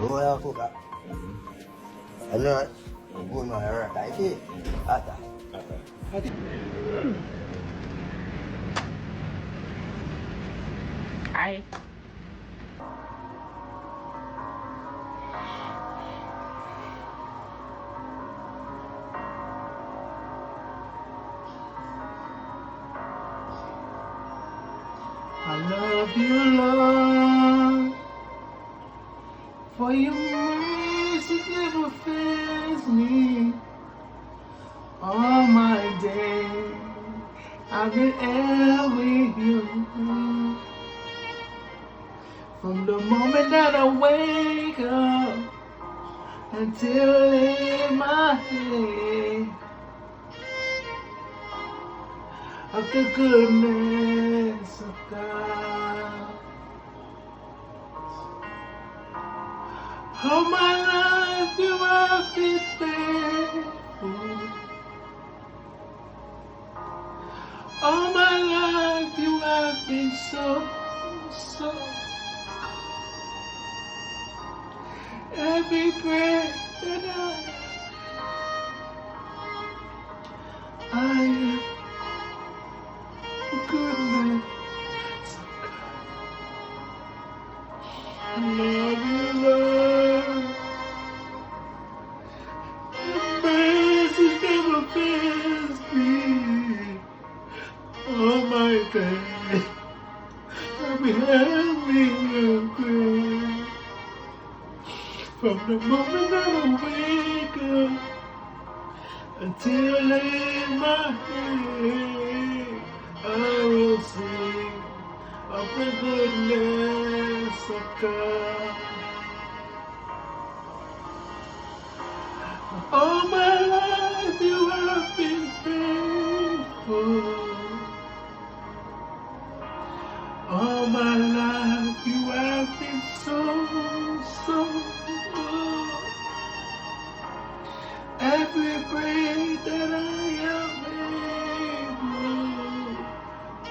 Mo ya fuka. Ano? Buno ya kai ki. Ata. Hi. I love you, Lord, for your mercy never fails me. All my days I've been here with you. From the moment that I wake up until I lay my head, of the goodness of God. All my life you have been faithful. All my life you have been so. Every breath that I am goodness of God. I love you, Lord. Your mercy never fails me. Oh my God, I've been having your grace. From the moment that I wake up until I lay my head, I will sing of the goodness of God. All my life you have been faithful. All my life you have been so good. Every breath that I am able,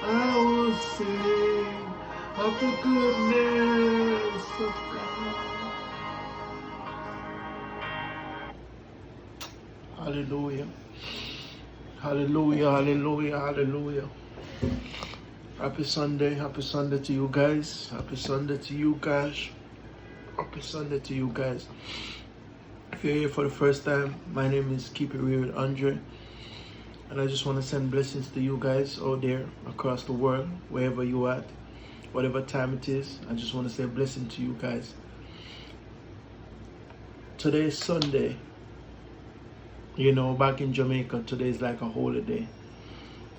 I will sing of the goodness of God. Hallelujah. Hallelujah, hallelujah, hallelujah. Happy Sunday to you guys. Happy Sunday to you guys. Happy Sunday to you guys. If you're here for the first time, my name is KeepitrealwithAndrae, and I just want to send blessings to you guys out there across the world, wherever you at, whatever time it is. I just want to say a blessing to you guys. Today is Sunday. You know, back in Jamaica, today is like a holiday.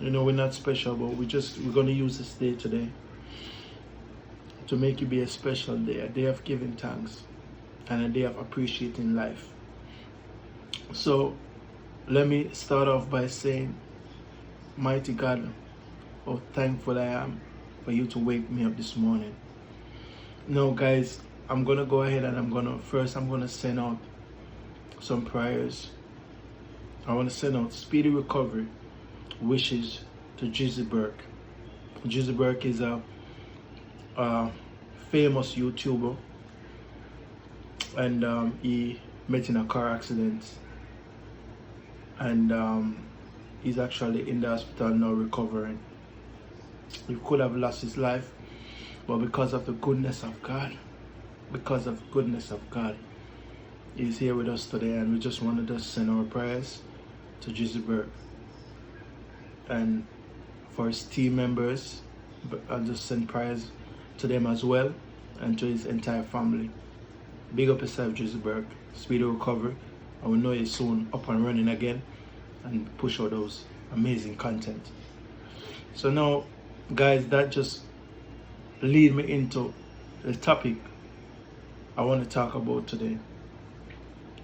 You know, we're not special, but we're gonna use this day today to make it be a special day, a day of giving thanks and a day of appreciating life. So let me start off by saying, mighty God, how thankful I am for you to wake me up this morning. Now guys, I'm gonna go ahead and I'm gonna send out some prayers. I want to send out speedy recovery wishes to Drizzy Burke. Drizzy Burke is a famous YouTuber, and he met in a car accident, and he's actually in the hospital now recovering. He could have lost his life, but because of the goodness of God, he's here with us today, and we just wanted to send our prayers to Drizzy Burke and for his team members. But I'll just send prayers to them as well, and to his entire family. Big up yourself, Drizzy Burke. Speedy recovery. I will know you're soon up and running again and push out those amazing content. So now, guys, that just lead me into the topic I want to talk about today.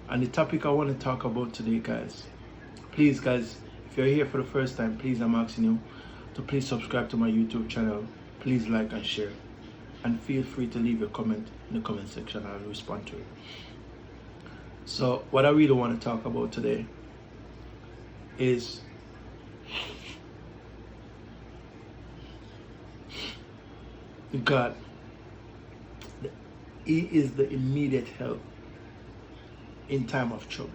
And the topic I want to talk about today, guys, please, guys, if you're here for the first time, please, I'm asking you to please subscribe to my YouTube channel. Please like and share. And feel free to leave a comment in the comment section. I'll respond to it. So what I really want to talk about today is God. He is the immediate help in time of trouble.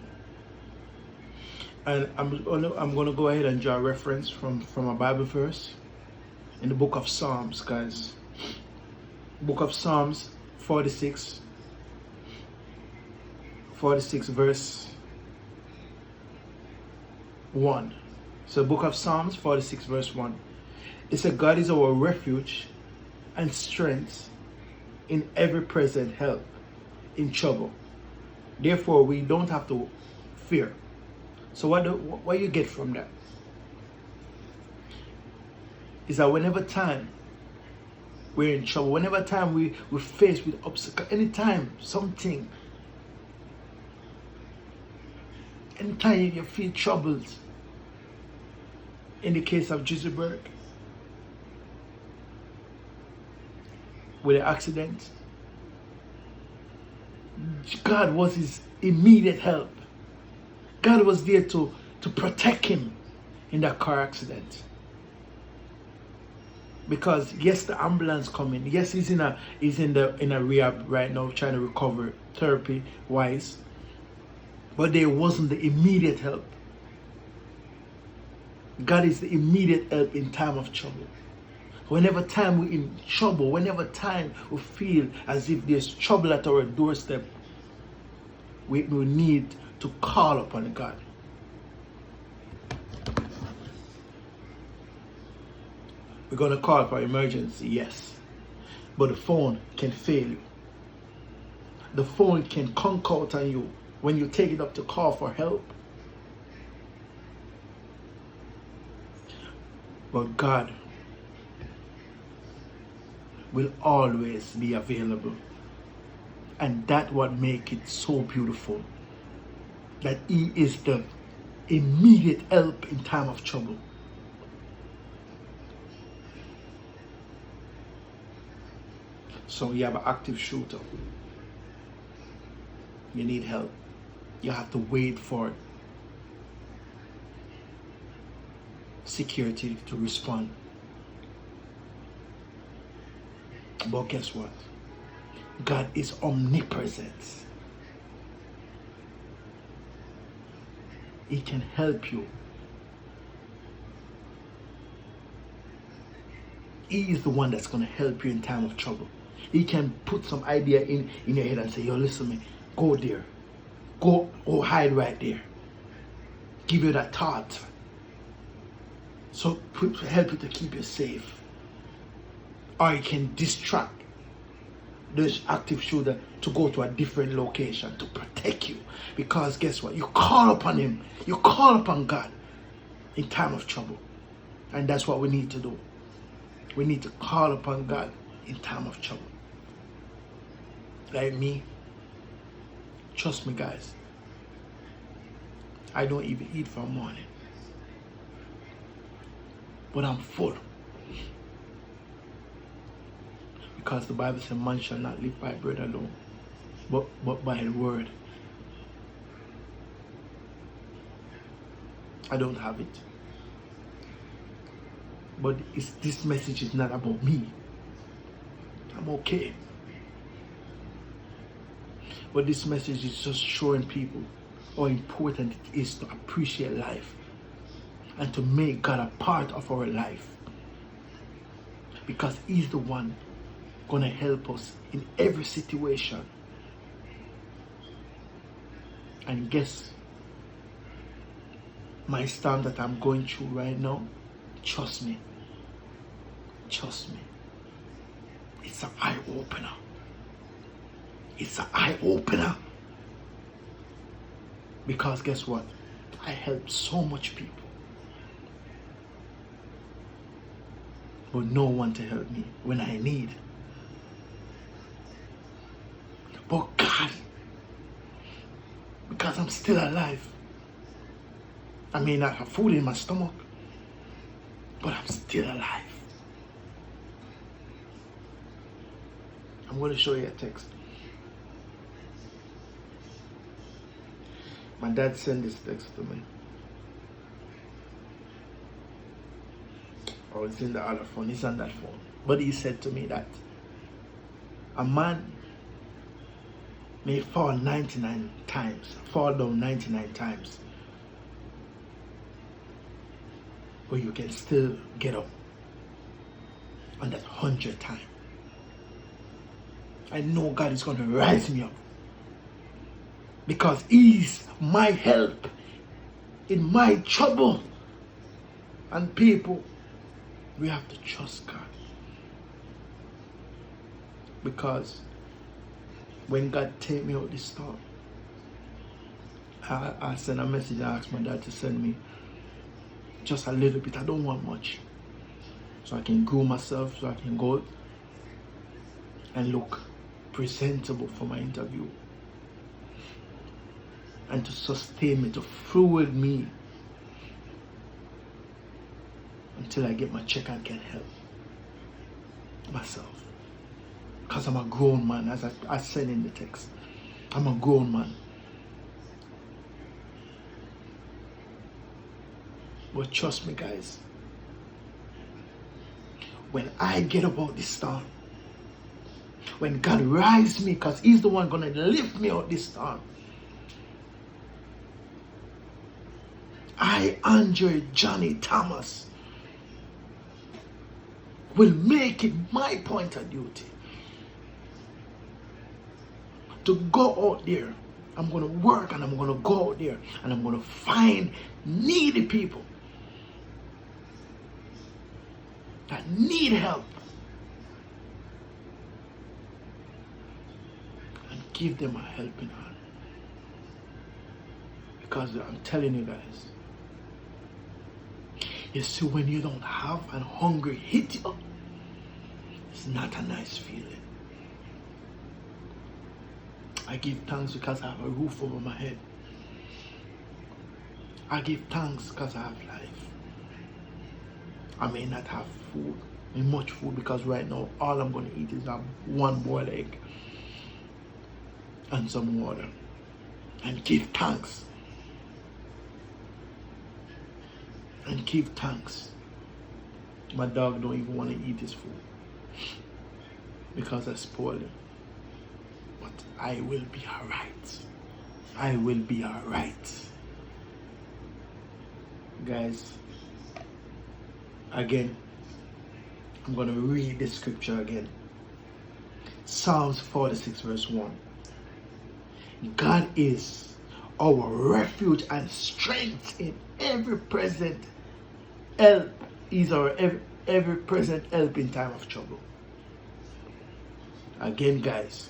And I'm gonna go ahead and draw a reference from a Bible verse in the book of Psalms, guys. Book of Psalms 46 verse 1. So book of Psalms 46 verse 1. It said, God is our refuge and strength in every present help in trouble. Therefore, we don't have to fear. So what you get from that is that whenever time we're in trouble, whenever time we're faced with obstacle, anytime you feel troubled, in the case of Drizzy Burke, with the accident, God was his immediate help. God was there to protect him in that car accident. Because yes, the ambulance coming. Yes, he's in a rehab right now, trying to recover therapy wise. But there wasn't the immediate help. God is the immediate help in time of trouble. Whenever time we're in trouble, whenever time we feel as if there's trouble at our doorstep, we need to call upon God. We're going to call for emergency, yes. But the phone can fail you. The phone can conk out on you when you take it up to call for help. But God will always be available. And that's what makes it so beautiful. That he is the immediate help in time of trouble. So you have an active shooter. You need help. You have to wait for security to respond. But guess what? God is omnipresent. He can help you. He is the one that's going to help you in time of trouble. He can put some idea in your head and say, yo, listen to me, go there. Go hide right there. Give you that thought. So help you to keep you safe. Or you can distract this active shooter to go to a different location to protect you. Because guess what? You call upon him. You call upon God in time of trouble. And that's what we need to do. We need to call upon God in time of trouble. Like me, trust me guys, I don't even eat for morning. But I'm full. Because the Bible says man shall not live by bread alone, but by the word. I don't have it. But this message is not about me. I'm okay. But this message is just showing people how important it is to appreciate life and to make God a part of our life. Because he's the one going to help us in every situation. And guess, my storm that I'm going through right now, trust me, it's an eye-opener. It's an eye-opener. Because guess what? I help so much people. But no one to help me when I need. But God, because I'm still alive. I may not have food in my stomach, but I'm still alive. I'm going to show you a text. My dad sent this text to me. Oh, it's in the other phone. It's on that phone. But he said to me that a man may fall 99 times, fall down 99 times, but you can still get up on that 100th time. I know God is going to rise me up because He's my help in my trouble. And people, we have to trust God, because when God take me out this storm, I send a message. I asked my dad to send me just a little bit. I don't want much, so I can grow myself, so I can go and look presentable for my interview, and to sustain me, to fuel me until I get my check and can help myself. Because I'm a grown man, as I said in the text. I'm a grown man. But trust me, guys, when I get up out this storm, when God rise me, because He's the one gonna lift me out this storm, I, Andre Johnny Thomas, will make it my point of duty to go out there. I'm going to work, and I'm going to go out there, and I'm going to find needy people that need help and give them a helping hand. Because I'm telling you guys, you see, when you don't have and hungry hit you, it's not a nice feeling. I give thanks because I have a roof over my head. I give thanks because I have life. I may not have food, much food, because right now all I'm going to eat is one boiled egg and some water. And give thanks. And give thanks. My dog don't even want to eat his food because I spoil him. But I will be alright. I will be alright. Guys, again, I'm going to read the scripture again. Psalms 46 verse 1. God is our refuge and strength in every present help. He's our every present help in time of trouble. Again, guys,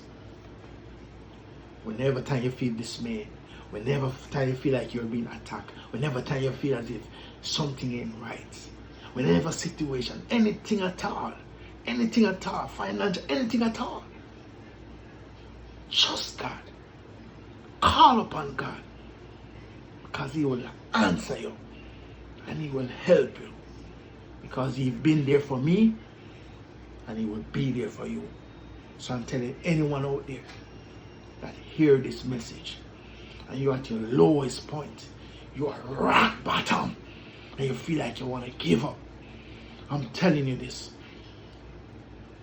whenever time you feel dismayed, whenever time you feel like you're being attacked, whenever time you feel as if something ain't right, whenever situation, anything at all, financial, anything at all, trust God. Call upon God, because He will answer you and He will help you, because He's been there for me and He will be there for you. So I'm telling anyone out there that hear this message and you're at your lowest point, you are rock bottom, and you feel like you want to give up, I'm telling you this.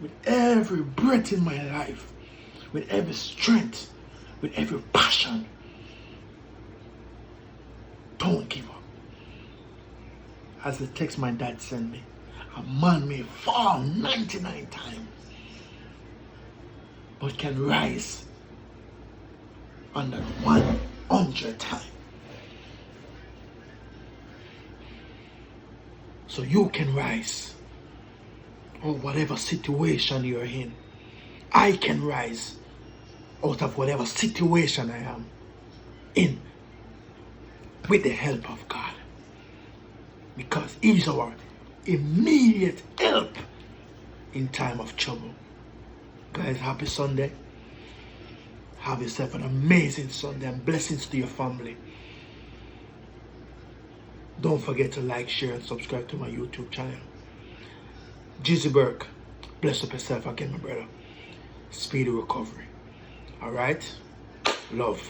With every breath in my life, with every strength, with every passion, don't give up. As the text my dad sent me, a man may fall 99 times, but can rise on that 100th time. So you can rise or whatever situation you're in. I can rise out of whatever situation I am in with the help of God, because He's our immediate help in time of trouble. Guys, happy Sunday. Have yourself an amazing Sunday, and blessings to your family. Don't forget to like, share, and subscribe to my YouTube channel. Drizzy Burke, bless up yourself again, my brother. Speedy recovery. Alright? Love,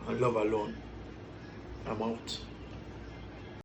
and love alone. I'm out.